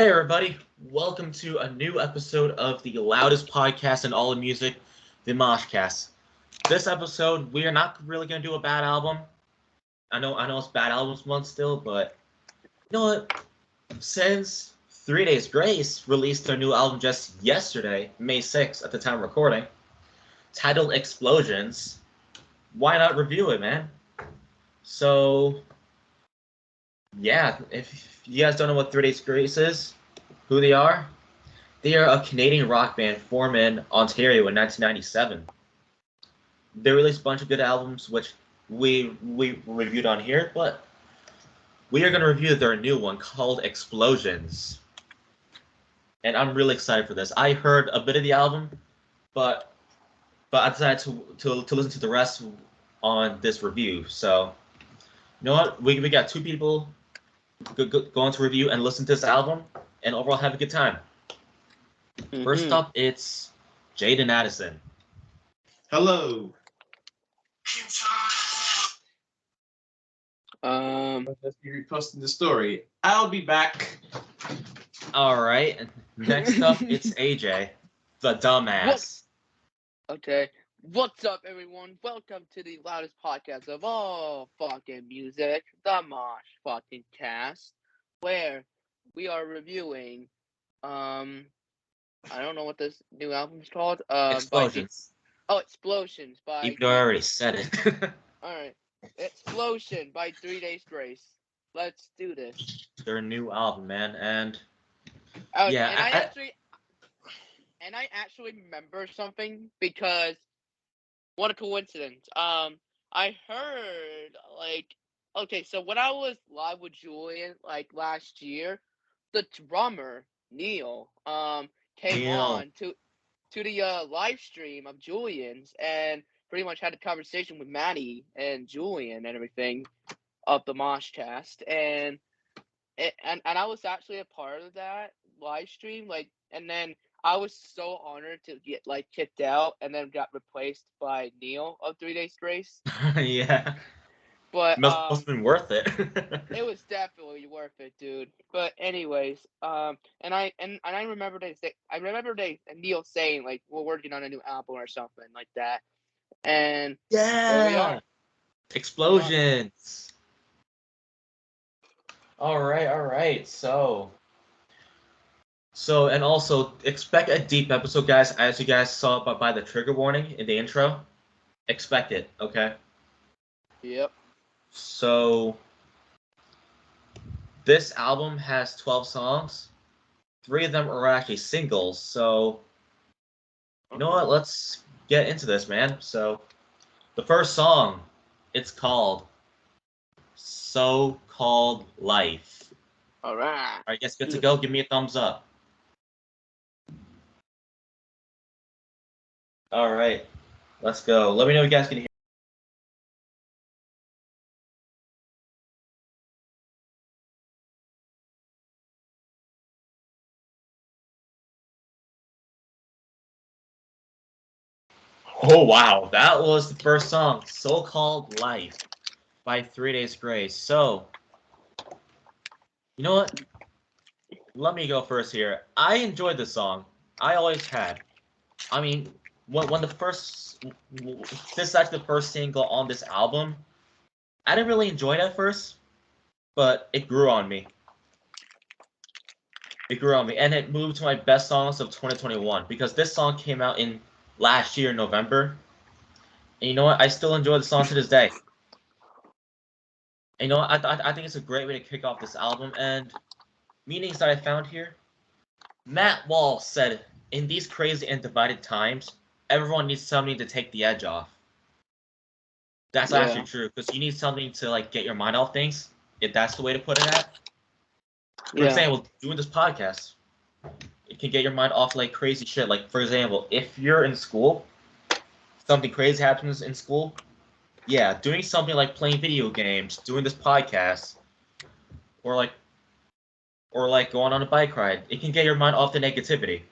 Hey everybody, welcome to a new episode of the loudest podcast in all of music, the MoshCast. This episode, we are not really going to do a bad album. I know it's bad albums month still, but you know what? Since 3 Days Grace released their new album just yesterday, May 6th at the time of recording, titled Explosions, why not review it, man? So, yeah, if you guys don't know what 3 Days Grace is, who they are a Canadian rock band formed in Ontario in 1997. They released a bunch of good albums, which we reviewed on here, but we are going to review their new one called Explosions. And I'm really excited for this. I heard a bit of the album, but I decided to listen to the rest on this review. So, you know what? We got two people going to review and listen to this album, and overall have a good time. First up, it's Jaden Addison. Hello. Let's be reposting the story. I'll be back. All right. Next up, it's AJ, the dumbass. Okay. What's up, everyone? Welcome to the loudest podcast of all fucking music, the Mosh fucking cast, where we are reviewing, I don't know what this new album's called. Explosions. Explosions by. Even though I already said it. All right. Explosion by 3 Days Grace. Let's do this. Their new album, man, and yeah. And I actually remember something because what a coincidence. I heard okay, so when I was live with Julian last year, the drummer Niah came on to the live stream of Julian's and pretty much had a conversation with Madi and Julian and everything of the MoshCast, and I was actually a part of that live stream, and then I was so honored to get kicked out and then got replaced by Niah of 3 Days Grace. Yeah. But must have been worth it. It was definitely worth it, dude. But anyways, and I remember Niah saying we're working on a new album or something like that. And there we are. Explosions. All right. So and also expect a deep episode, guys. As you guys saw by the trigger warning in the intro, expect it. Okay. Yep. So this album has 12 songs. 3 of them are actually singles. So you know what? Let's get into this, man. So the first song, it's called So-Called Life. All right. All right, guys, good to go. Give me a thumbs up. All right, let's go. Let me know if you guys can hear. Oh, wow. That was the first song, So-Called Life by 3 Days Grace. So, you know what? Let me go first here. I enjoyed this song. I always had. I mean, when this is actually the first single on this album, I didn't really enjoy it at first, but it grew on me. And it moved to my best songs of 2021 because this song came out in last year in November. And you know what? I still enjoy the song to this day. And you know what? I think it's a great way to kick off this album. And meanings that I found here. Matt Wall said, in these crazy and divided times, everyone needs something to take the edge off. That's actually true, because you need something to get your mind off things, if that's the way to put it at. For example, doing this podcast, it can get your mind off crazy shit. For example, if you're in school, something crazy happens in school, yeah, doing something like playing video games, doing this podcast, or going on a bike ride, it can get your mind off the negativity.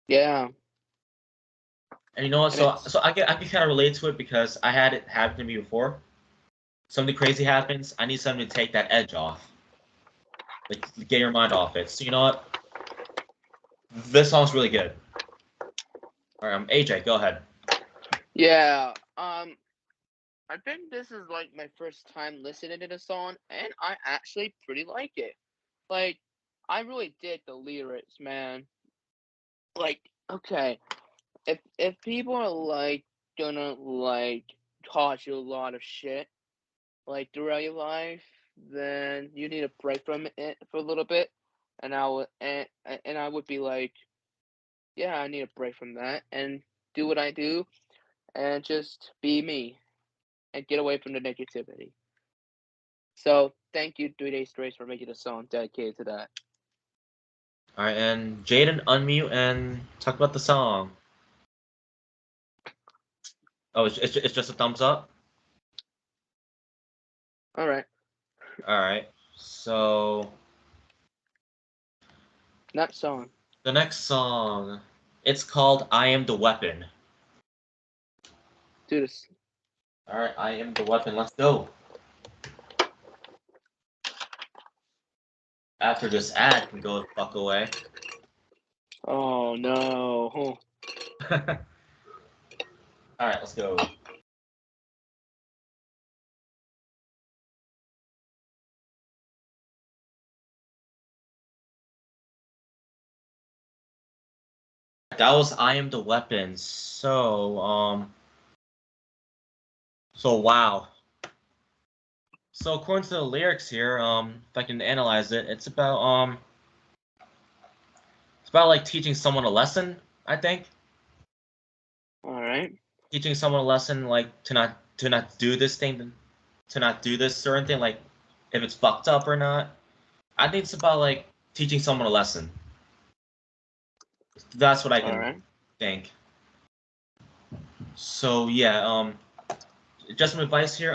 Yeah. And you know what? So I can kind of relate to it because I had it happen to me before. Something crazy happens, I need something to take that edge off. like get your mind off it. So you know what? This song's really good. All right, AJ, go ahead. Yeah. I think this is like my first time listening to the song, and I actually pretty like it. Like, I really dig the lyrics, man. Like, okay, if people are like gonna like cause you a lot of shit like throughout your life, then you need a break from it for a little bit. And I would be like, yeah, I need a break from that and do what I do and just be me and get away from the negativity. So thank you, 3 Days Grace, for making a song dedicated to that. All right, and Jaden, unmute and talk about the song. Oh, it's just a thumbs up? All right. All right, so... Next song. The next song, it's called I Am the Weapon. Do this. All right, I Am the Weapon, let's go. After this ad can go the fuck away. Oh, no. All right, let's go. That was I Am the Weapon. So wow. So according to the lyrics here, if I can analyze it, it's about like teaching someone a lesson, I think. All right. Teaching someone a lesson, like to not do this thing, to not do this certain thing, like if it's fucked up or not. I think it's about like teaching someone a lesson. That's what I can think. So yeah, just some advice here.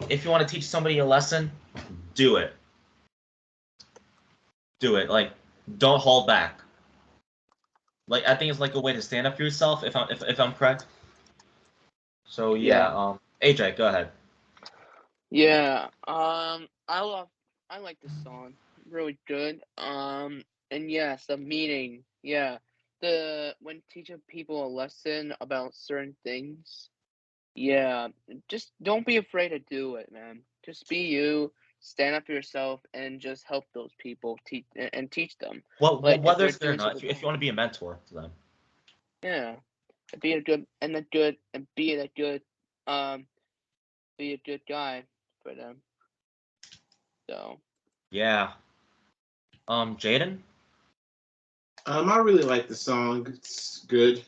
If you want to teach somebody a lesson, do it. Do it. Like, don't hold back. Like, I think it's like a way to stand up for yourself. If I'm correct. So yeah. AJ, go ahead. Yeah. I like this song. Really good. And yes, the meaning. Yeah. When teaching people a lesson about certain things. Yeah. Just don't be afraid to do it, man. Just be you. Stand up for yourself and just help those people teach them. Well, Like whether it's there or not, if you want to be a mentor to them. Yeah. Be a good be a good guy for them. So. Yeah. Jaden? I really like the song. It's good.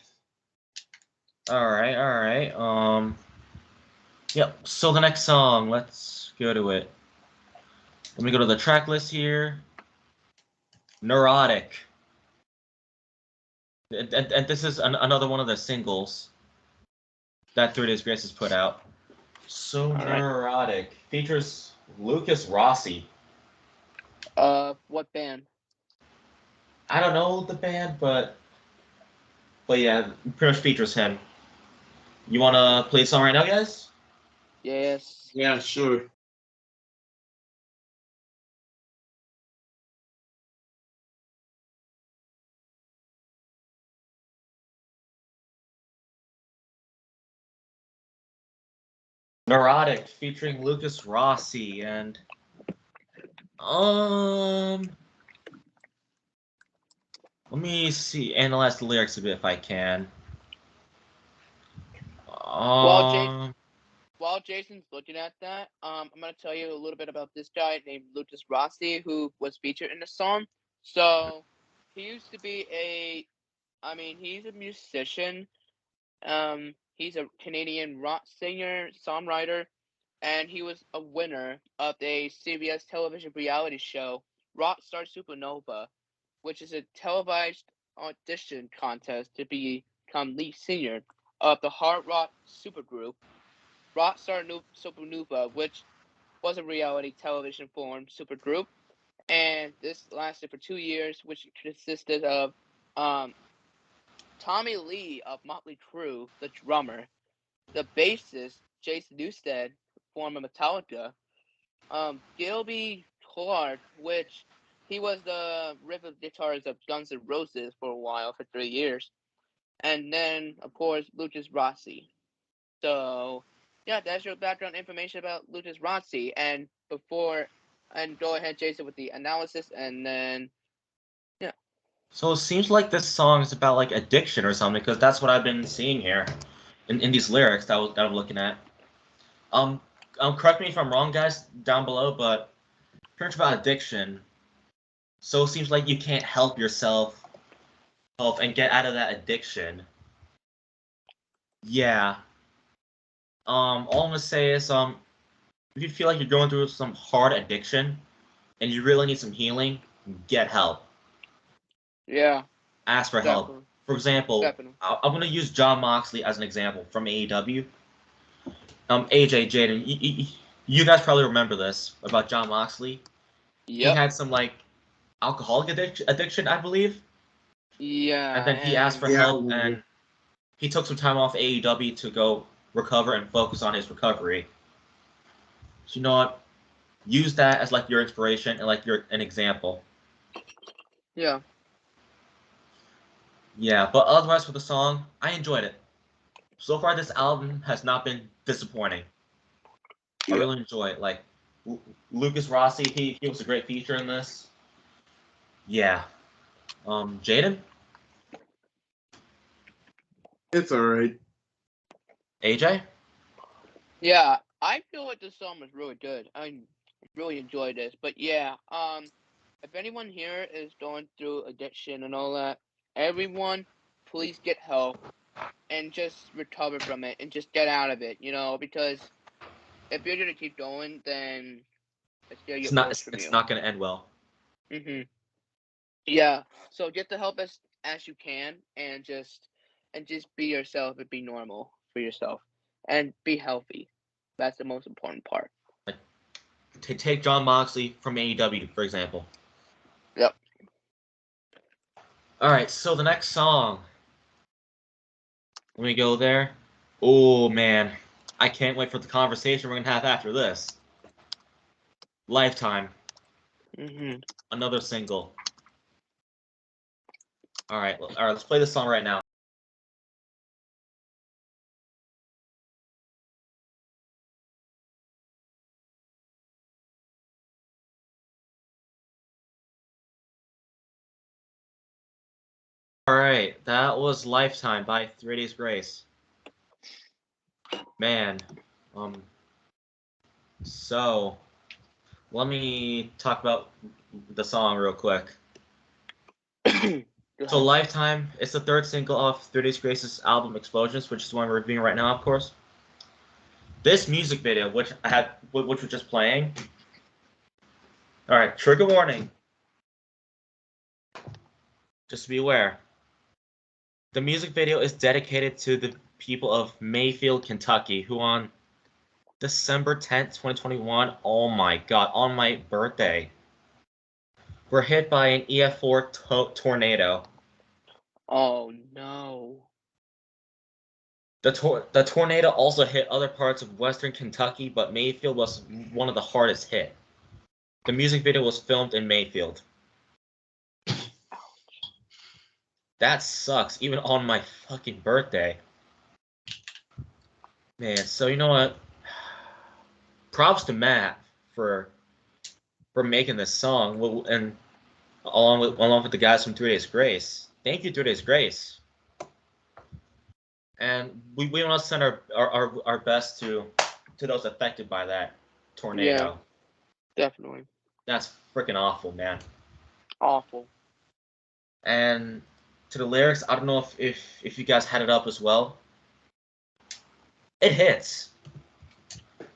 All right. Yep. So the next song, let's go to it. Let me go to the track list here. Neurotic. And this is another one of the singles that 3 Days Grace has put out. So Neurotic features Lucas Rossi. What band? I don't know the band, but yeah, pretty much features him. You wanna play a song right now, guys? Yes. Yeah, sure. Neurotic featuring Lucas Rossi and let me see, analyze the lyrics a bit if I can. While Jason's looking at that, I'm gonna tell you a little bit about this guy named Lucas Rossi, who was featured in the song. So he used to be he's a musician. He's a Canadian rock singer, songwriter, and he was a winner of a CBS television reality show, Rockstar Supernova, which is a televised audition contest to become lead singer of the hard rock supergroup Rockstar Supernova, which was a reality television form supergroup, and this lasted for 2 years, which consisted of Tommy Lee of Motley Crue, the drummer, the bassist Jason Newsted, former Metallica, Gilby Clark, which he was the rhythm guitarist of Guns N' Roses for a while, for 3 years. And then, of course, Lucius Rossi. So, yeah, that's your background information about Lucius Rossi. And go ahead, Jason, with the analysis, and then, yeah. So it seems like this song is about like addiction or something, because that's what I've been seeing here in these lyrics that I'm looking at. Correct me if I'm wrong, guys, down below, but pretty much about addiction. So it seems like you can't help yourself and get out of that addiction. Yeah. All I'm gonna say is, if you feel like you're going through some hard addiction and you really need some healing, get help. Yeah. Ask for Definitely. help. For example, I'm gonna use Jon Moxley as an example from AEW. AJ, Jaden, you guys probably remember this about Jon Moxley. Yep. He had some like alcoholic addiction, I believe. Yeah. And then he asked for help, and he took some time off AEW to go recover and focus on his recovery. So you know what? Use that as like your inspiration and like an example. Yeah. Yeah, but otherwise for the song, I enjoyed it. So far, this album has not been disappointing. I really enjoy it. Like Lucas Rossi, he was a great feature in this. Yeah. Jaden? It's alright. AJ? Yeah, I feel like this song was really good. I really enjoyed this. But yeah, if anyone here is going through addiction and all that, everyone, please get help and just recover from it and just get out of it, because if you're gonna keep going, then it's gonna get worse from you. It's not gonna end well. Yeah. So get the help as you can, and just be yourself and be normal for yourself and be healthy. That's the most important part. Like, take Jon Moxley from AEW, for example. Yep. All right, so the next song. Let me go there. Oh man, I can't wait for the conversation we're gonna have after this. Lifetime. Another single. All right, let's play this song right now. All right, that was Lifetime by 3 Days Grace. Man, so let me talk about the song real quick. So Lifetime is the third single off 3 Days Grace's album Explosions, which is the one we're reviewing right now, of course. This music video, which was just playing. All right, trigger warning. Just to be aware. The music video is dedicated to the people of Mayfield, Kentucky, who on December 10th, 2021, oh my god, on my birthday, were hit by an EF4 tornado. Oh no. The tornado also hit other parts of western Kentucky, but Mayfield was one of the hardest hit. The music video was filmed in Mayfield. That sucks, even on my fucking birthday. Man, so you know what? Props to Matt for making this song, and along with the guys from 3 Days Grace. Thank you, 3 Days Grace. And we want to send our best to those affected by that tornado. Yeah, definitely. That's freaking awful, man. Awful. And to the lyrics, I don't know if you guys had it up as well. It hits.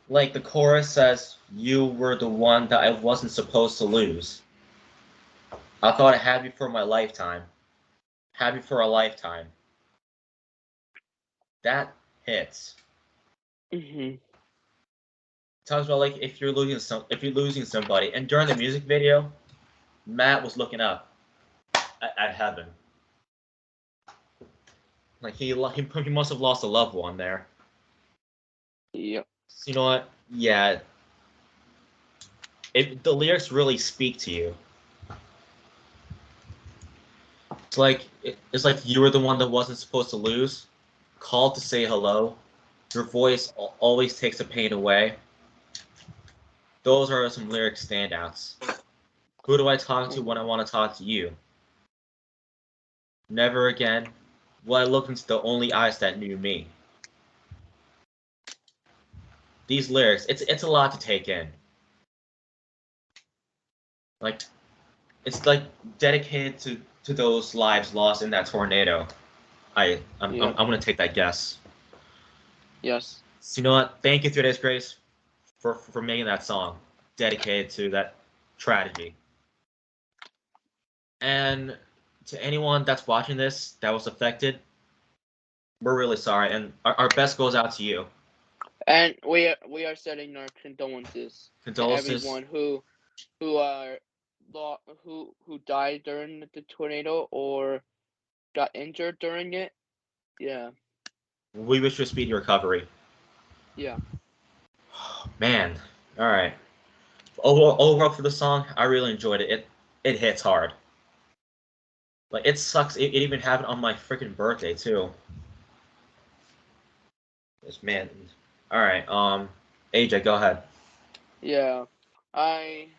Like the chorus says, "You were the one that I wasn't supposed to lose. I thought I had you for my lifetime. Had you for a lifetime." That hits. Talks about like if you're losing somebody, and during the music video, Matt was looking up at heaven. Like he must have lost a loved one there. Yep. So you know what? Yeah. the lyrics really speak to you. It's like you were the one that wasn't supposed to lose, called to say hello. Your voice always takes the pain away. Those are some lyric standouts. Who do I talk to when I want to talk to you? Never again will I look into the only eyes that knew me. These lyrics, it's a lot to take in. Like, it's like dedicated to those lives lost in that tornado. I'm gonna take that guess. Yes. So you know what? Thank you, 3 Days Grace, for making that song dedicated to that tragedy. And to anyone that's watching this that was affected, we're really sorry, and our best goes out to you. And we are sending our condolences to everyone who died during the tornado or got injured during it. Yeah. We wish you a speedy recovery. Yeah. Man, all right. Overall for the song, I really enjoyed it. It hits hard. Like, it sucks. It even happened on my freaking birthday too. This man. All right. AJ, go ahead. Yeah. I'm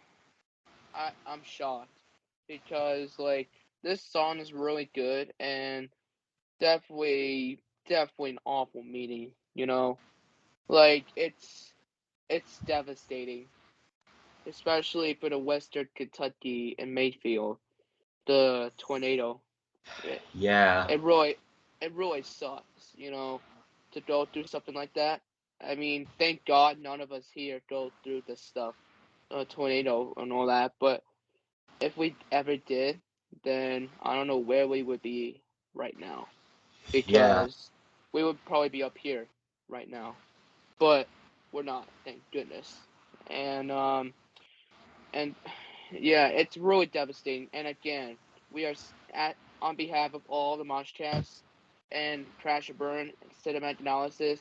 shocked because like this song is really good and definitely an awful meaning, you know? Like it's devastating. Especially for the Western Kentucky and Mayfield, the tornado. Yeah. It really sucks, you know, to go through something like that. I mean, thank God none of us here go through this stuff, tornado and all that. But if we ever did, then I don't know where we would be right now, because we would probably be up here right now. But we're not, thank goodness. And yeah, it's really devastating. And again, we are on behalf of all the MoshCast and Crash and Burn and Cinematic Analysis.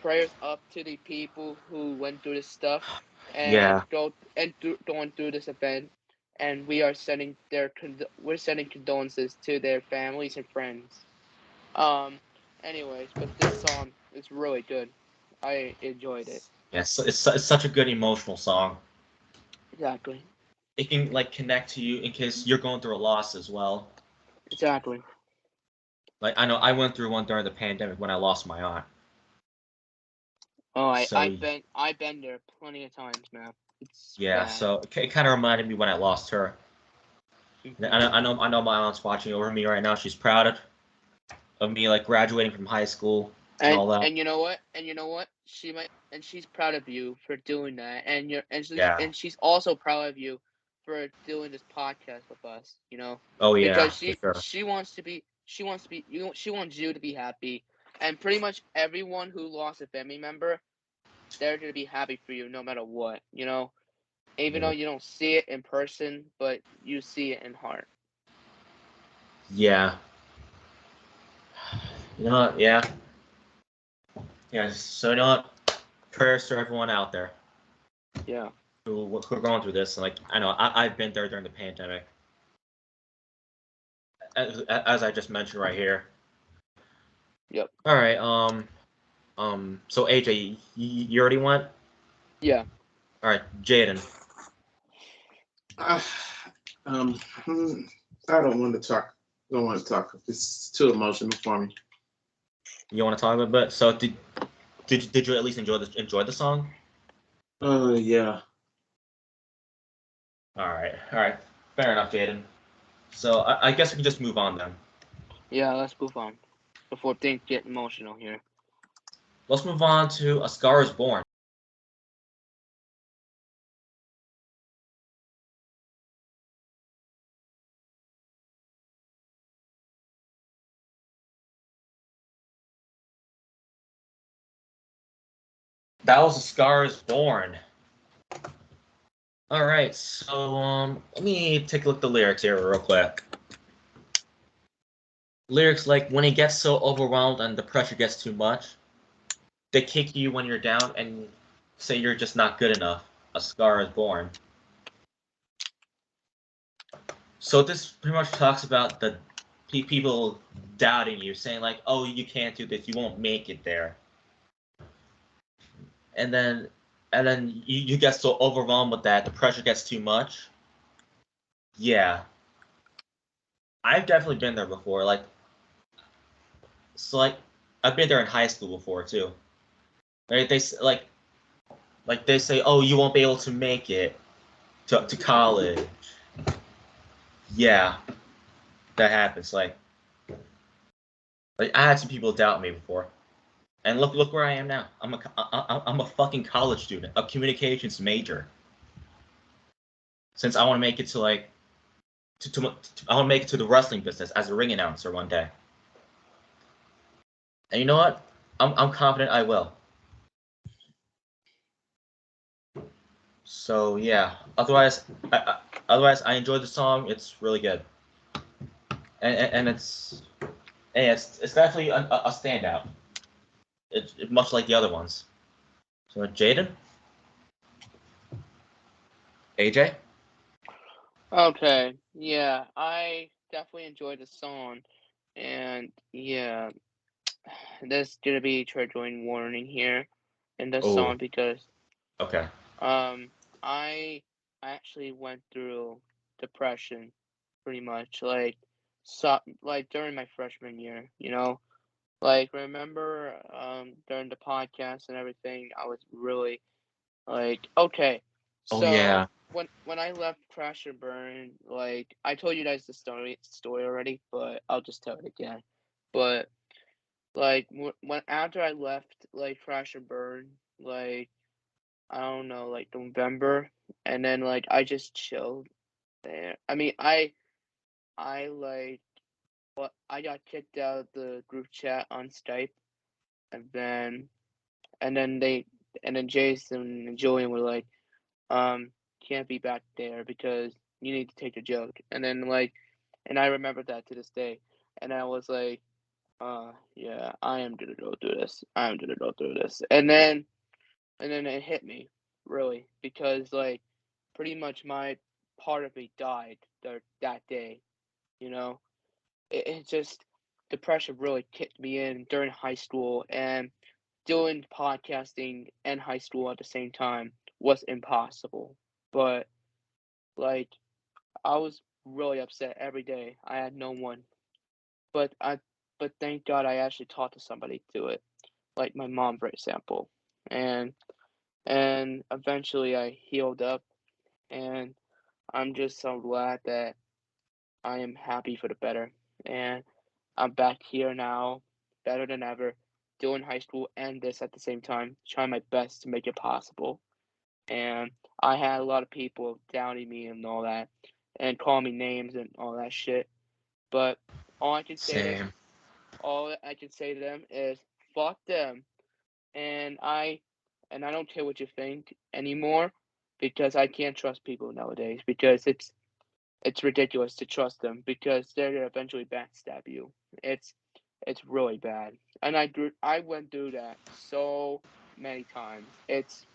Prayers up to the people who went through this stuff and going through this event. And we are sending condolences to their families and friends. Anyways, but this song is really good. I enjoyed it. Yes, it's such a good emotional song. Exactly. It can like connect to you in case you're going through a loss as well. Exactly. Like, I know I went through one during the pandemic when I lost my aunt. Oh, I've been there plenty of times, man. It's bad. So it kind of reminded me when I lost her. Mm-hmm. I know my aunt's watching over me right now. She's proud of me, like graduating from high school and all that. And you know what? She's proud of you for doing that. And she's also proud of you for doing this podcast with us. You know. Oh yeah. Because she wants you to be happy. And pretty much everyone who lost a family member, they're going to be happy for you no matter what, you know? Even though you don't see it in person, but you see it in heart. Yeah. You know what? Yeah. Yeah, so you know what? Prayers to everyone out there. Yeah. Who are going through this. Like, I know, I've been there during the pandemic. As I just mentioned right here. Yep. All right. So AJ, you already went? Yeah. All right, Jaden. I don't want to talk. Don't want to talk. It's too emotional for me. You want to talk a bit? So did you at least enjoy the song? Yeah. All right. Fair enough, Jaden. So I guess we can just move on then. Yeah, let's move on before things get emotional here. Let's move on to A Scar Is Born. That was A Scar Is Born. All right, so let me take a look at the lyrics here real quick. Lyrics like, when it gets so overwhelmed and the pressure gets too much, they kick you when you're down and say you're just not good enough. A scar is born. So this pretty much talks about the people doubting you, saying like, "Oh, you can't do this. You won't make it there." And then you get so overwhelmed with that, the pressure gets too much. Yeah, I've definitely been there before. Like I've been there in high school before too. Right? They say, "Oh, you won't be able to make it to college." Yeah, that happens. Like I had some people doubt me before, and look where I am now. I'm a fucking college student, a communications major. Since I want to make it to I want to make it to the wrestling business as a ring announcer one day. And you know what? I'm confident I will. So yeah. Otherwise, I enjoyed the song. It's really good, and it's definitely a standout. It's much like the other ones. So Jaden, AJ. Okay, yeah, I definitely enjoyed the song, and yeah, there's gonna be a trigger warning here in this Oh, song because okay. I actually went through depression pretty much like during my freshman year, you know. Like remember during the podcast and everything, I was really like okay. Oh So yeah. when I left Crash and Burn, like I told you guys the story already, but I'll just tell it again. But like when after I left like Crash and Burn, like I don't know, like November, and then like I just chilled there. I mean, I like what I got kicked out of the group chat on Skype, and then and then they and then Jason and Julian were like, can't be back there because you need to take a joke. And then and I remember that to this day, and I was like, yeah, I am gonna go through this. I am gonna go through this, and then it hit me really because like pretty much my part of me died that day. You know, it just depression really kicked me in during high school, and doing podcasting and high school at the same time was impossible. But like I was really upset every day. I had no one, but thank God I actually talked to somebody to it, like my mom, for example, and eventually I healed up, and I'm just so glad that I am happy for the better. And I'm back here now, better than ever, doing high school and this at the same time, trying my best to make it possible. And I had a lot of people doubting me and all that, and calling me names and all that shit. But all I can say is, Same. all I can say to them is, fuck them. And I don't care what you think anymore, because I can't trust people nowadays because it's ridiculous to trust them because they're gonna eventually backstab you. It's it's really bad, and I went through that so many times. It's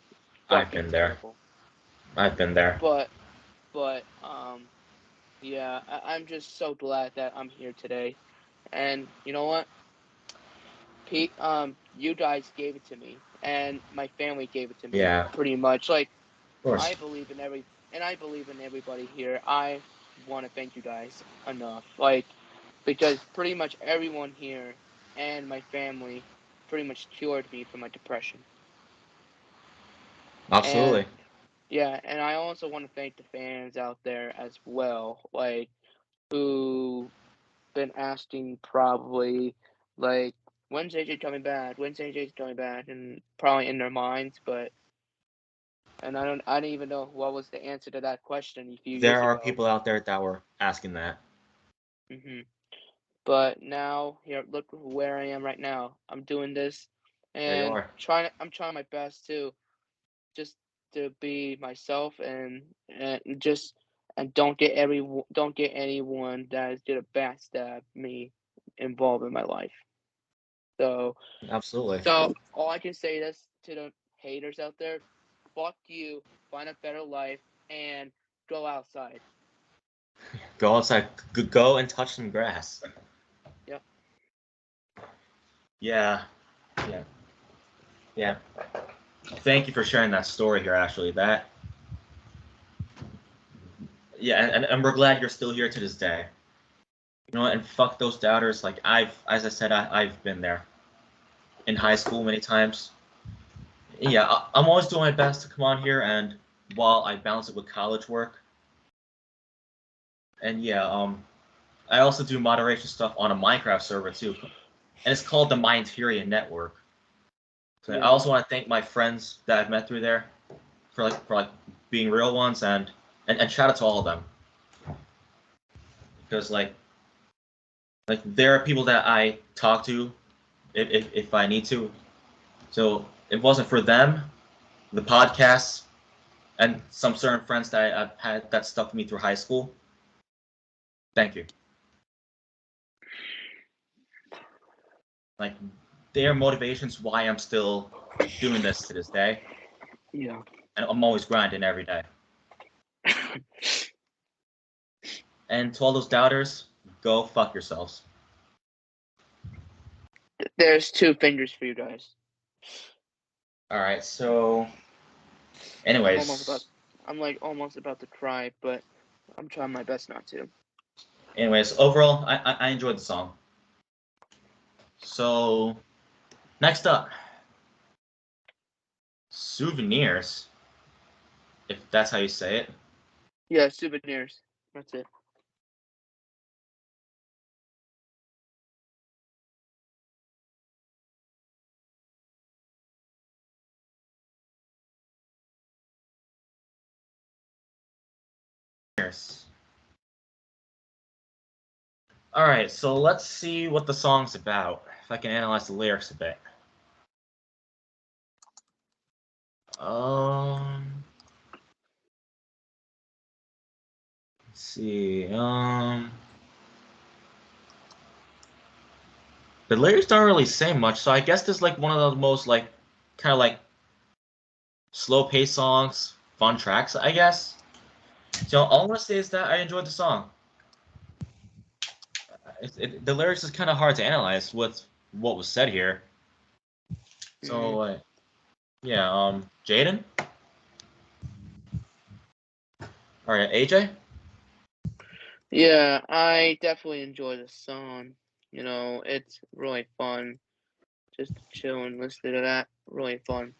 I've fucking been there. terrible. I've been there. But but yeah, I'm just so glad that I'm here today. And you know what, Pete, you guys gave it to me, and my family gave it to me Yeah. pretty much. Like Of course. I believe in I believe in everybody here. I want to thank you guys enough. Like because pretty much everyone here and my family pretty much cured me from my depression. And Absolutely. yeah, and I also want to thank the fans out there as well, like who been asking probably like when's AJ coming back? When's AJ coming back? And probably in their minds, but and I don't even know what was the answer to that question a few There years are ago. people out there that were asking that. hmm But now, here, look where I am right now. I'm doing this, There you and are. I'm trying my best to just to be myself, and just and don't get anyone that is gonna backstab me involved in my life. So Absolutely. all I can say this to the haters out there: fuck you, find a better life, and go outside. Go outside. Go and touch some grass. Yep. Yeah. Yeah. Yeah. Thank you for sharing that story here. Actually, that. Yeah, and we're glad you're still here to this day. You know what? And fuck those doubters. Like as I said, I've been there in high school many times. Yeah, I'm always doing my best to come on here, and while I balance it with college work, and yeah, I also do moderation stuff on a Minecraft server too, and it's called the Mindteria Network. So I also want to thank my friends that I've met through there for being real ones, and shout out to all of them, because like there are people that I talk to if I need to. So if it wasn't for them, the podcasts, and some certain friends that I've had that stuck with me through high school. Thank you. Like their motivations why I'm still doing this to this day. Yeah. And I'm always grinding every day. And to all those doubters, go fuck yourselves. There's 2 fingers for you guys. All right, so anyways, I'm almost about to cry, but I'm trying my best not to. Anyways, overall, I enjoyed the song. So next up, Souvenirs, if that's how you say it. Yeah, Souvenirs. That's it. All right, so let's see what the song's about. If I can analyze the lyrics a bit. Let's see. The lyrics don't really say much, so I guess this is like one of the most kind of slow-paced songs, fun tracks, I guess. So all I'm gonna say is that I enjoyed the song. The lyrics is kind of hard to analyze with what was said here. So, yeah, Jaden? All right, AJ? Yeah, I definitely enjoy the song. You know, it's really fun. Just to chill and listen to that. Really fun.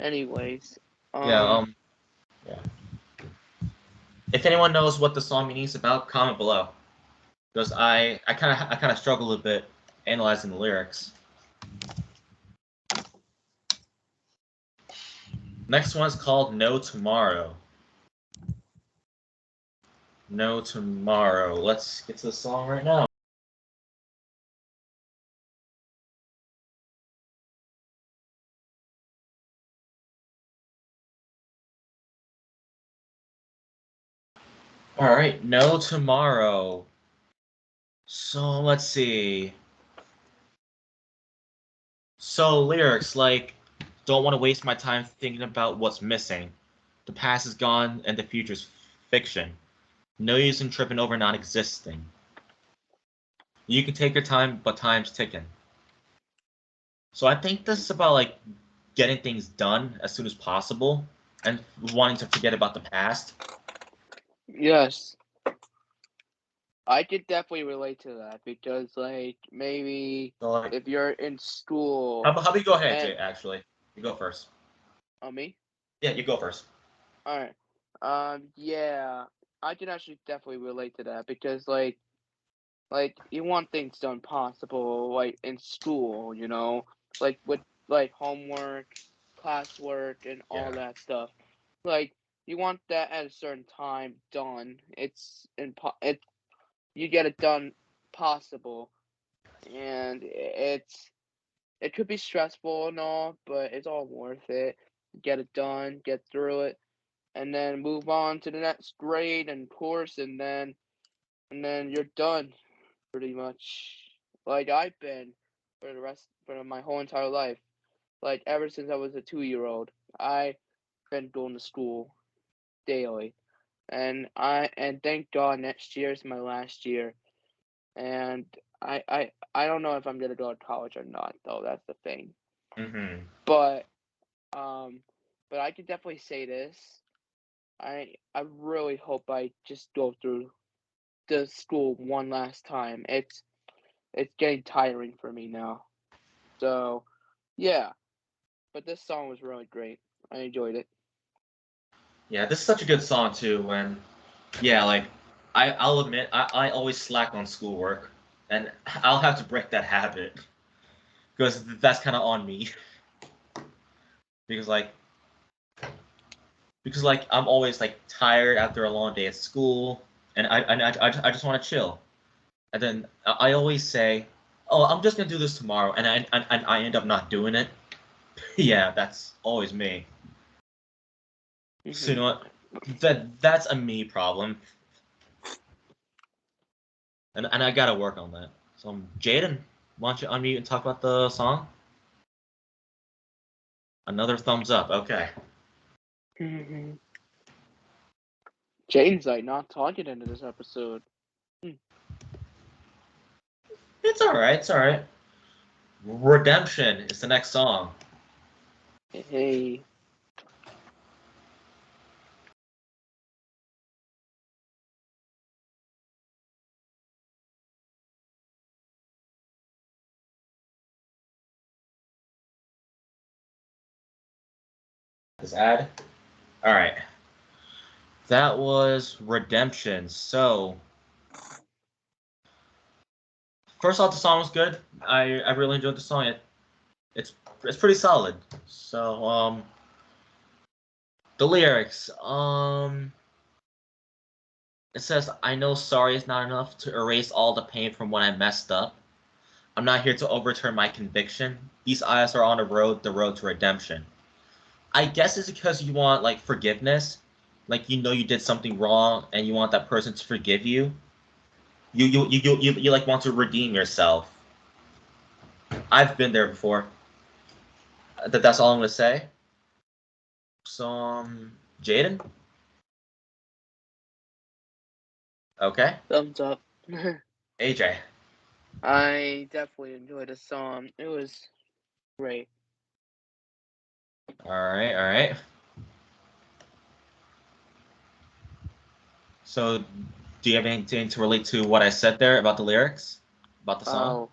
Anyways, Yeah, yeah. If anyone knows what the song means about, comment below. Because I kind of struggle a bit analyzing the lyrics. Next one is called No Tomorrow. No Tomorrow. Let's get to the song right now. All right, No Tomorrow. So let's see. So lyrics don't want to waste my time thinking about what's missing. The past is gone and the future's fiction. No use in tripping over non-existing. You can take your time, but time's ticking. So I think this is about getting things done as soon as possible and wanting to forget about the past. yes. I could definitely relate to that because, maybe if you're in school. How about you go ahead, Jay? Actually, you go first. Oh, me? Yeah, you go first. All right. Yeah, I can actually definitely relate to that because, you want things done possible, in school, with homework, classwork, and all that stuff. You want that at a certain time done. You get it done possible, and it could be stressful and all, but it's all worth it. Get it done, get through it, and then move on to the next grade and course, and then you're done, pretty much. Like I've been for my whole entire life. Ever since I was a 2-year-old, I've been going to school daily. and thank God next year is my last year, and I don't know if I'm gonna go to college or not though. That's the thing. Mm-hmm. But but I can definitely say this. I really hope I just go through the school one last time. It's getting tiring for me now. So yeah, but this song was really great. I enjoyed it. Yeah, this is such a good song too. And yeah, like I'll admit I always slack on schoolwork, and I'll have to break that habit because that's kind of on me. because like because like I'm always like tired after a long day at school, and I just want to chill. And then I always say, "Oh, I'm just gonna do this tomorrow," and I end up not doing it. Yeah, that's always me. So you know what? That's a me problem, and I gotta work on that. So Jaden, why don't you unmute and talk about the song? Another thumbs up. Okay. Jaden's like not talking into this episode. It's all right. It's all right. Redemption is the next song. Hey. This ad. All right. That was Redemption. So first off, the song was good. I really enjoyed the song. It's it's pretty solid. So the lyrics it says I know sorry is not enough to erase all the pain from when I messed up. I'm not here to overturn my conviction. These eyes are on the road to redemption. I guess it's because you want like forgiveness, like you know you did something wrong and you want that person to forgive you. You like want to redeem yourself. I've been there before. That's all I'm gonna say. So Jaden, okay, Thumbs up. AJ. I definitely enjoyed the song. It was great. All right, all right. So do you have anything to relate to what I said there about the lyrics, about the song? Oh,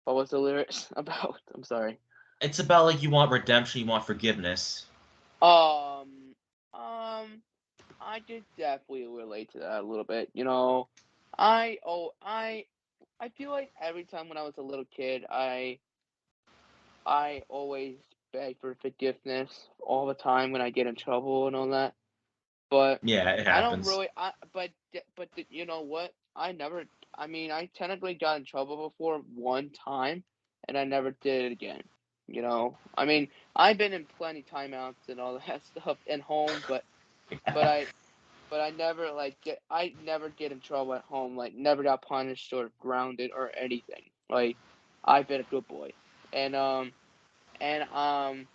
what was the lyrics about? I'm sorry. It's about like you want redemption, you want forgiveness. Um, um, I could definitely relate to that a little bit. I feel like every time when I was a little kid, I always beg for forgiveness all the time when I get in trouble and all that. But Yeah, it I don't happens. really. You know what? I never. I mean, I technically got in trouble before one time, and I never did it again. I mean, I've been in plenty timeouts and all that stuff at home, but I never I never get in trouble at home. Like never got punished or grounded or anything. Like I've been a good boy, and and um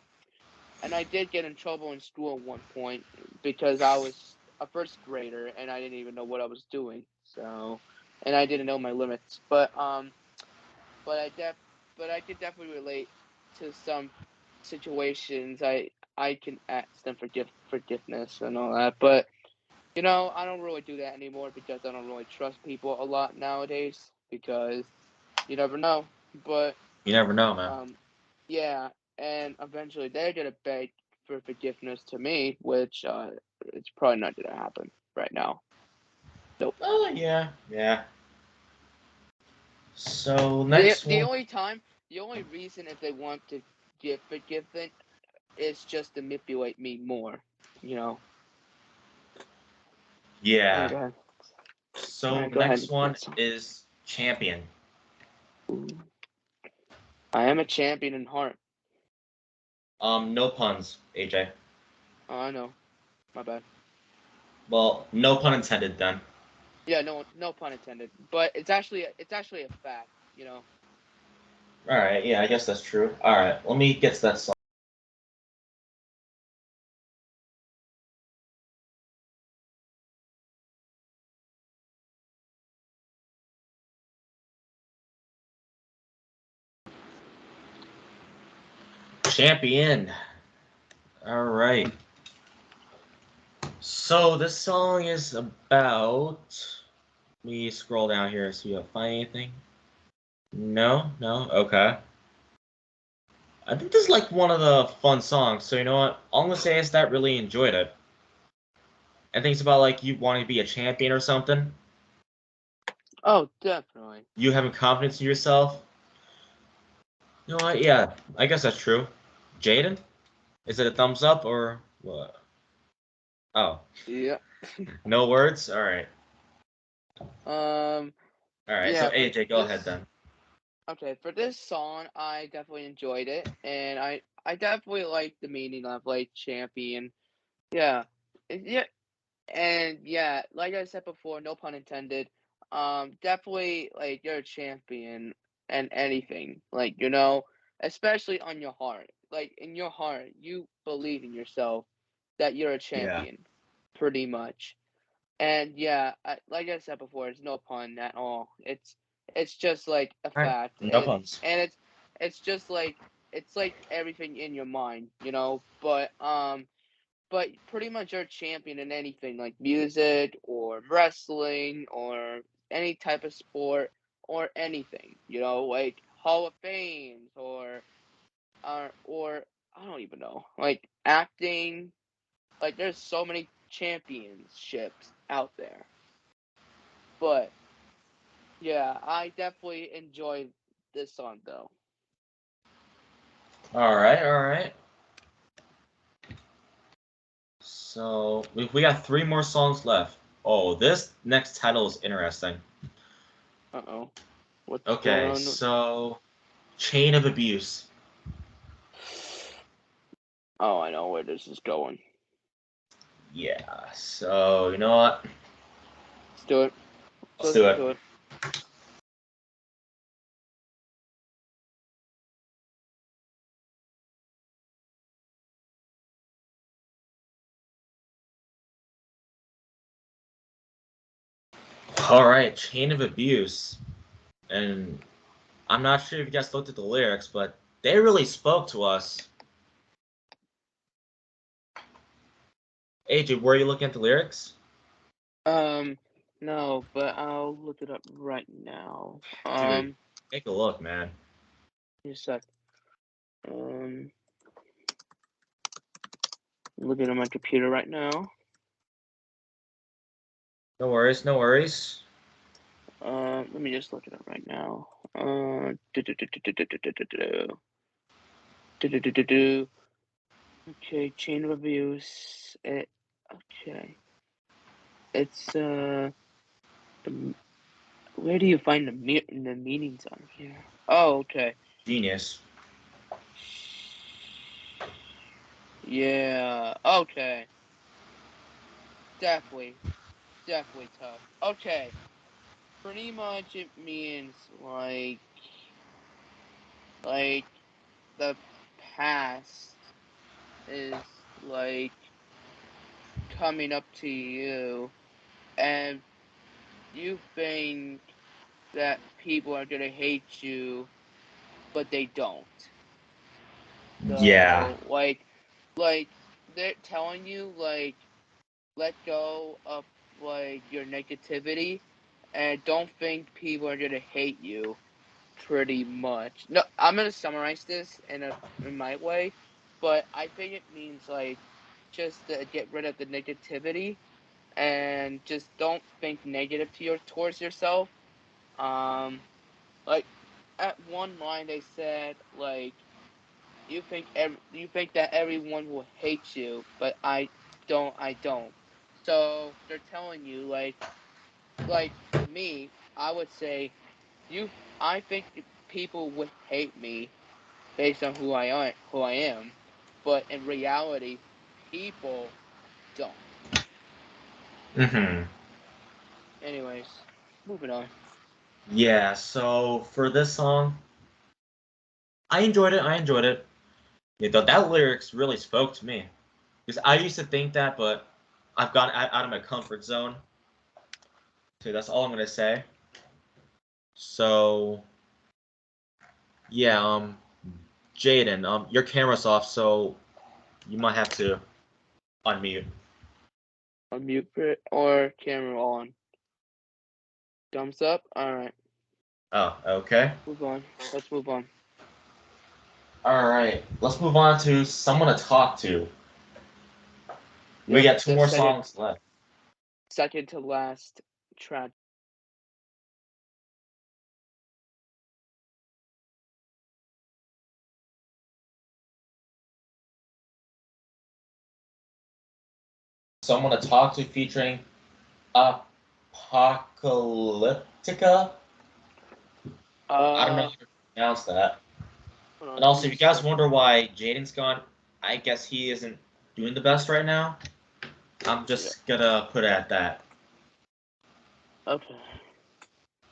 and I did get in trouble in school at one point because I was a first grader and I didn't even know what I was doing. So, and I didn't know my limits. But I def, but I could definitely relate to some situations. I can ask them for forgiveness and all that. But I don't really do that anymore because I don't really trust people a lot nowadays because you never know. But You never know, man. yeah, and eventually they're gonna beg for forgiveness to me, which it's probably not gonna happen right now. Nope. Oh yeah, yeah. So The next the one. only time, the only reason if they want to get forgiven is just to manipulate me more. You know. Yeah. Okay. All So right, go next ahead. one Next. is Champion. I am a champion in heart. No puns, AJ. Oh, I know. My bad. Well, no pun intended then. Yeah, no pun intended. But it's actually a fact. All right, yeah, I guess that's true. All right, let me get to that song. Champion. All right. So this song is about. Let me scroll down here so you find anything. No. Okay. I think this is like one of the fun songs. So you know what? All I'm gonna say is that I really enjoyed it. I think it's about like you wanting to be a champion or something. Oh, definitely. You having confidence in yourself. You know what? Yeah, I guess that's true. Jaden, is it a thumbs up or what? Oh, Yeah. no words. All right. All right. So Yeah. AJ, go ahead then. Okay, for this song, I definitely enjoyed it, and I definitely like the meaning of like champion. Yeah, yeah, and yeah, like I said before, no pun intended. Definitely like you're a champion and anything, like especially on your heart. Like in your heart, you believe in yourself that you're a Yeah. champion, pretty much. And yeah, like I said before, it's no pun at all. It's just like a All right. fact, No and puns. it's just like it's like everything in your mind. But pretty much you're a champion in anything like music or wrestling or any type of sport or anything. Like Hall of Fames or I don't even know, like acting. Like there's so many championships out there. But yeah, I definitely enjoy this song though. All right. All right. So we got 3 more songs left. Oh, this next title is interesting. Uh-oh. What's going Okay, on? so Chain of Abuse. Oh, I know where this is going. Yeah. So you know what? Let's do it. Let's do Listen it. to it. All right, Chain of Abuse, and I'm not sure if you guys looked at the lyrics, but they really spoke to us. AJ, were you looking at the lyrics? No, but I'll look it up right now. Dude, take a look, man. Just a sec. Um, I'm looking at my computer right now. No worries, no worries. Let me just look it up right now. Okay, chain of abuse. Okay. It's where do you find the meanings on here? Oh, okay. Genius. Yeah. Okay. Definitely tough. Okay. Pretty much it means like the past is like coming up to you and you think that people are gonna hate you, but they don't. Yeah. So like they're telling you like let go of like your negativity and don't think people are gonna hate you pretty much. No, I'm gonna summarize this in my way, but I think it means like just to get rid of the negativity and just don't think negative towards yourself. Like at one line they said like you think that everyone will hate you, but I don't. So they're telling you like for me, I would say you I think people would hate me based on who I am, but in reality, people don't. Mm-hmm. Anyways, moving on. Yeah, so for this song, I enjoyed it. Yeah, that lyrics really spoke to me. Because I used to think that, but I've gotten out of my comfort zone. So that's all I'm gonna say. So yeah, Jaden, your camera's off, so you might have to unmute. Unmute it or camera on. Thumbs up. All right. Oh, okay. Move on. Let's move on. All right. Let's move on to someone to talk to. We got two more songs left. Second to last track. Someone to talk to featuring Apocalyptica. I don't know how to pronounce that. And also, if you guys wonder why Jaden's gone, I guess he isn't doing the best right now. I'm just gonna put it at that. Okay.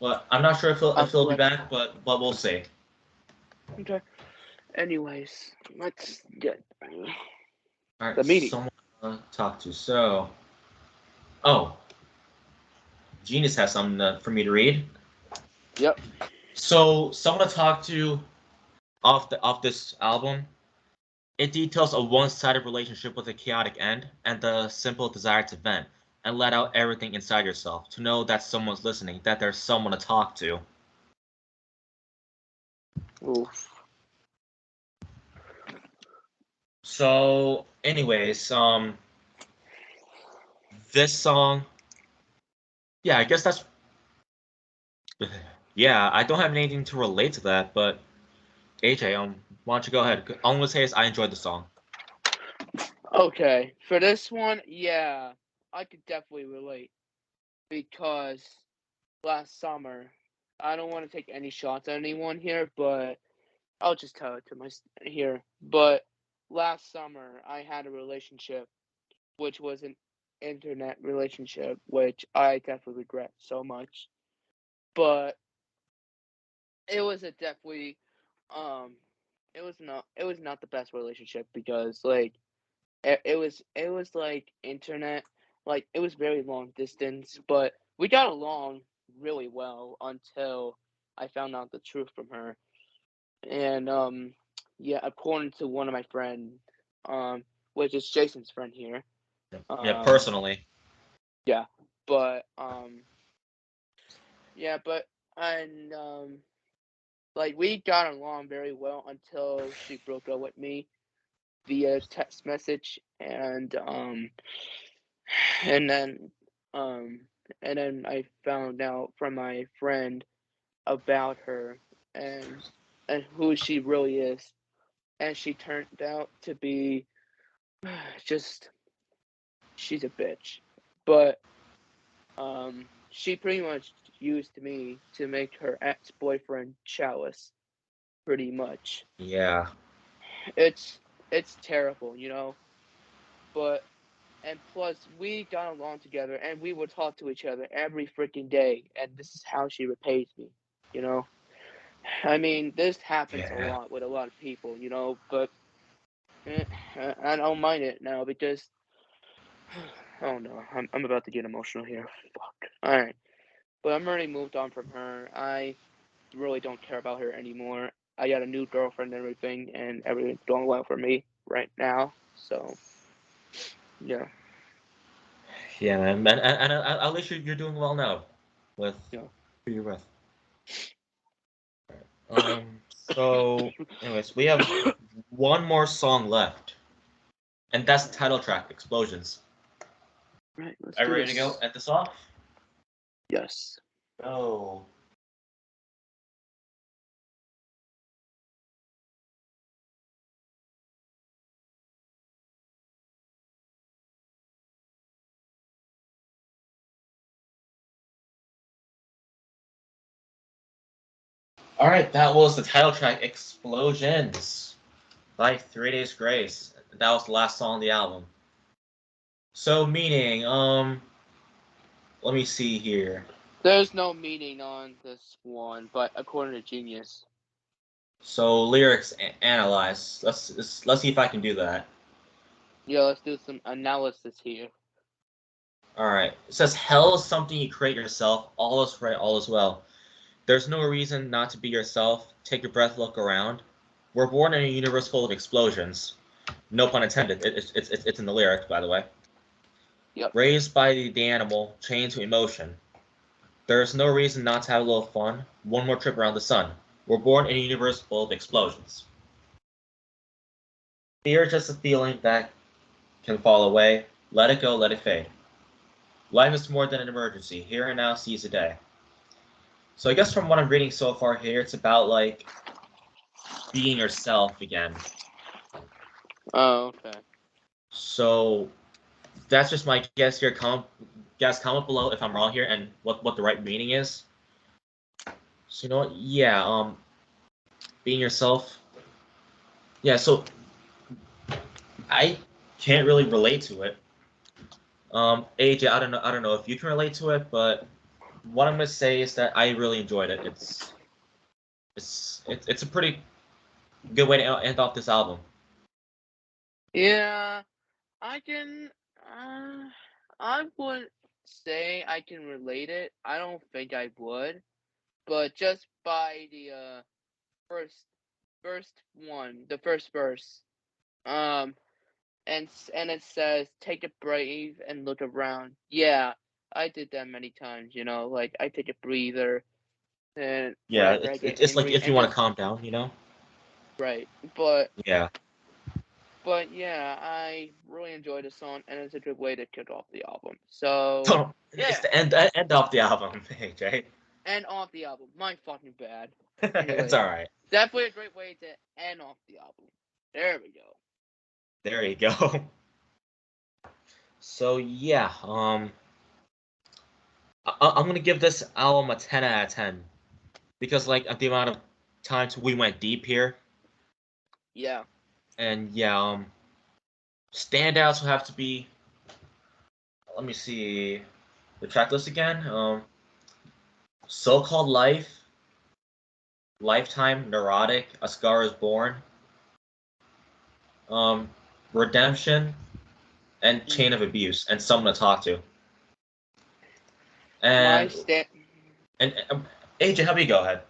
But I'm not sure if he'll be back, but we'll see. Okay. Anyways, let's get All right, the meeting. Someone to talk to. So, Genius has something for me to read. Yep. So, someone to talk to off this album. It details a one-sided relationship with a chaotic end and the simple desire to vent and let out everything inside yourself, to know that someone's listening, that there's someone to talk to. Oof. So, anyways, this song, yeah, I guess that's, yeah, I don't have anything to relate to that, but AJ, why don't you go ahead? All I'm gonna say is I enjoyed the song. Okay, for this one, yeah, I could definitely relate because last summer, I don't want to take any shots at anyone here, but I'll just tell it to my here. But last summer, I had a relationship, which was an internet relationship, which I definitely regret so much. But it was a definitely, it was not the best relationship because like it was like internet, like it was very long distance, but we got along really well until I found out the truth from her. And yeah, according to one of my friends, which is Jason's friend here. Yeah, personally. Yeah, but yeah, but and like we got along very well until she broke up with me via text message, and then um and then I found out from my friend about her and who she really is, and she turned out to be just she's a bitch, but she pretty much used me to make her ex-boyfriend jealous, pretty much. Yeah. It's terrible, but and plus we got along together and we would talk to each other every freaking day, and this is how she repays me, you know. I mean, this happens a lot with a lot of people, but I don't mind it now because oh no, I'm about to get emotional here. Fuck. All right, but I'm already moved on from her. I really don't care about her anymore. I got a new girlfriend and everything, and everything's going well for me right now. So, yeah. Yeah, man. And at least you're doing well now with who you're with. So, anyways, we have one more song left, and that's the title track, Explosions. Right, let's Are you ready to go? End this off? Yes. Go. All right, that was the title track, Explosions, by 3 Days Grace. That was the last song on the album. So, meaning, let me see here. There's no meaning on this one, but according to Genius. So, lyrics analyze. Let's see if I can do that. Yeah, let's do some analysis here. All right. It says, hell is something you create yourself. All is right, all is well. There's no reason not to be yourself. Take a breath, look around. We're born in a universe full of explosions. No pun intended. It's in the lyric, by the way. Yep. Raised by the animal, chained to emotion. There's no reason not to have a little fun. One more trip around the sun. We're born in a universe full of explosions. Fear is just a feeling that can fall away. Let it go, let it fade. Life is more than an emergency. Here and now seize the day. So I guess from what I'm reading so far here, it's about like being yourself again. Oh, okay. So that's just my guess here. Comment below if I'm wrong here and what the right meaning is. So you know what? Yeah, being yourself. Yeah, so I can't really relate to it. AJ, I don't know if you can relate to it, but what I'm gonna say is that I really enjoyed it. It's a pretty good way to end off this album. Yeah, I can. I wouldn't say I can relate it. I don't think I would, but just by the first the first verse, and it says, "Take a breath and look around." Yeah, I did that many times. You know, like I take a breather and Yeah, whenever I get it's like angry, if you and want just to calm down, you know. right. But Yeah. yeah, I really enjoyed the song, and it's a good way to kick off the album. So yeah, It's the end off the album, AJ. end off the album. My fucking bad. It's Anyway, all right. definitely a great way to end off the album. There we go. There you go. So yeah, I'm gonna give this album a 10 out of 10 because like the amount of times we went deep here, Yeah. and yeah, standouts will have to be. Let me see the track list again. So-called life, lifetime, neurotic, a scar is born, um, redemption, and chain of abuse, and someone to talk to. My And stand. AJ, how about you go ahead?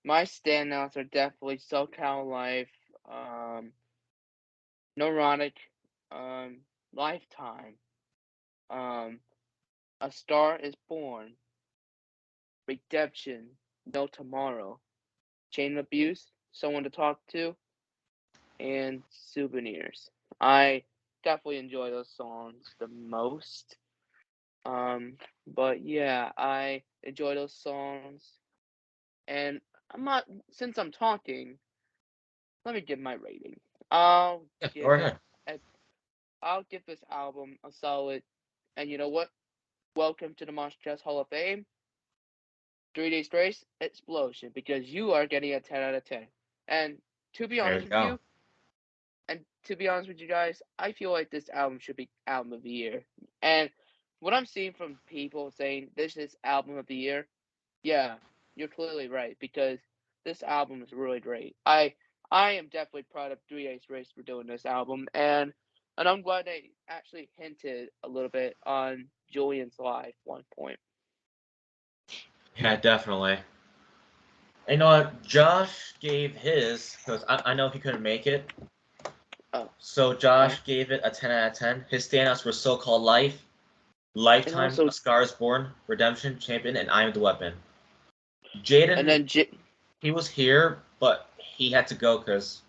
My standouts are definitely SoCal Life, Neurotic, Lifetime, A Star is Born, Redemption, No Tomorrow, Chain of Abuse, Someone to Talk to, and Souvenirs. I definitely enjoy those songs the most. But yeah, I enjoy those songs, and since I'm talking, let me give my rating. I'll Yeah, go give right it ahead. a, I'll give this album a solid, and you know what? Welcome to the MoshCast Hall of Fame. 3 Days Grace Explosion, because you are getting a 10 out of 10. And to be There honest you with go. you, and to be honest with you guys, I feel like this album should be album of the year. And what I'm seeing from people saying this is album of the year, yeah, you're clearly right, because this album is really great. I am definitely proud of 3 Days Grace for doing this album, and I'm glad they actually hinted a little bit on Julian's life one point. Yeah, definitely. You know what? Josh gave his because I know he couldn't make it. Oh, So Josh gave it a 10 out of 10. His standouts were So-Called Life, and Lifetime, also, A Scar is Born, Redemption, Champion, and I Am the Weapon. and Jaden, then he was here, but he had to go because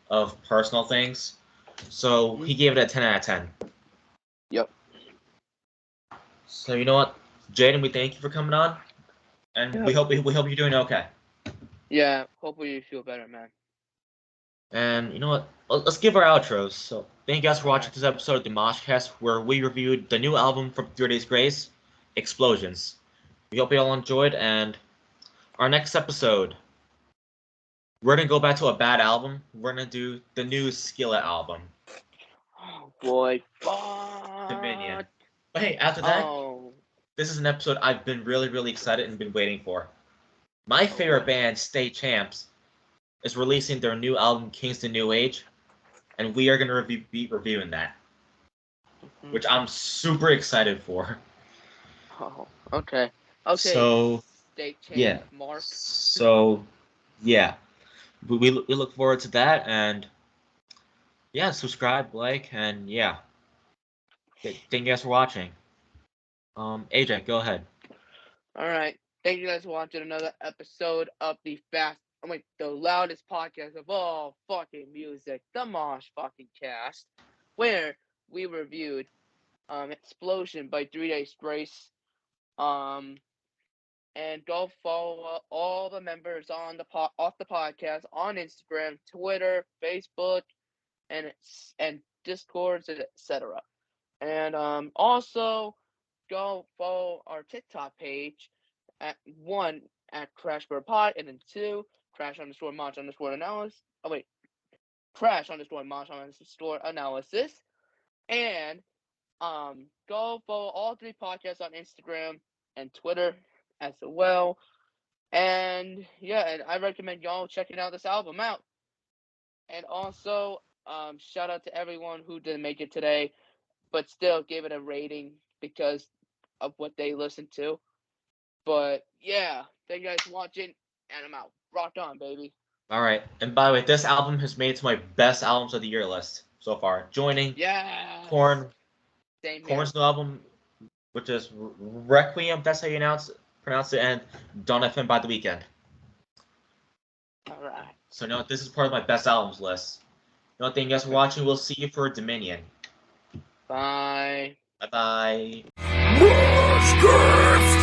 of personal things. So he gave it a 10 out of 10. Yep. So you know what? Jaden, we thank you for coming on, and Yep. we hope you're doing okay. Yeah, hopefully you feel better, man. And you know what? Let's give our outros. So thank you guys for watching Alright. this episode of the MoshCast, where we reviewed the new album from 3 Days Grace, Explosions. We hope you all enjoyed, and our next episode, we're gonna go back to a bad album. We're gonna do the new Skillet album, Oh boy, fuck. Dominion. But hey, after that, Oh, this is an episode I've been really excited and been waiting for. My favorite boy. band, Stay Champs, is releasing their new album, Kingston New Age, and we are gonna be reviewing that, which I'm super excited for. Oh, okay. Okay. So State champ yeah. Mark. So yeah. we look forward to that, and yeah, subscribe, like, and yeah. Thank you guys for watching. AJ, go ahead. All right. Thank you guys for watching another episode of the loudest podcast of all fucking music, the Mosh fucking cast, where we reviewed Explosion by 3 Days Grace. And go follow all the members on the podcast on Instagram, Twitter, Facebook, and Discords, etc. And also go follow our TikTok page at 1 at CrashBurPod, and then 2 Crash_Mosh_analysis. Crash_Mosh_analysis. And go follow all 3 podcasts on Instagram and Twitter as well. And yeah, and I recommend y'all checking out this album out. And also, shout out to everyone who didn't make it today, but still gave it a rating because of what they listened to. But yeah, thank you guys for watching, and I'm out. Rock on, baby. All right, and by the way, this album has made it to my best albums of the year list so far, joining Korn's new album, which is Requiem. That's how you pronounce it, and Don't FM by The Weeknd. All right. So no, this is part of my best albums list. Thank you guys for watching. We'll see you for Dominion. Bye. Bye bye. MoshCast!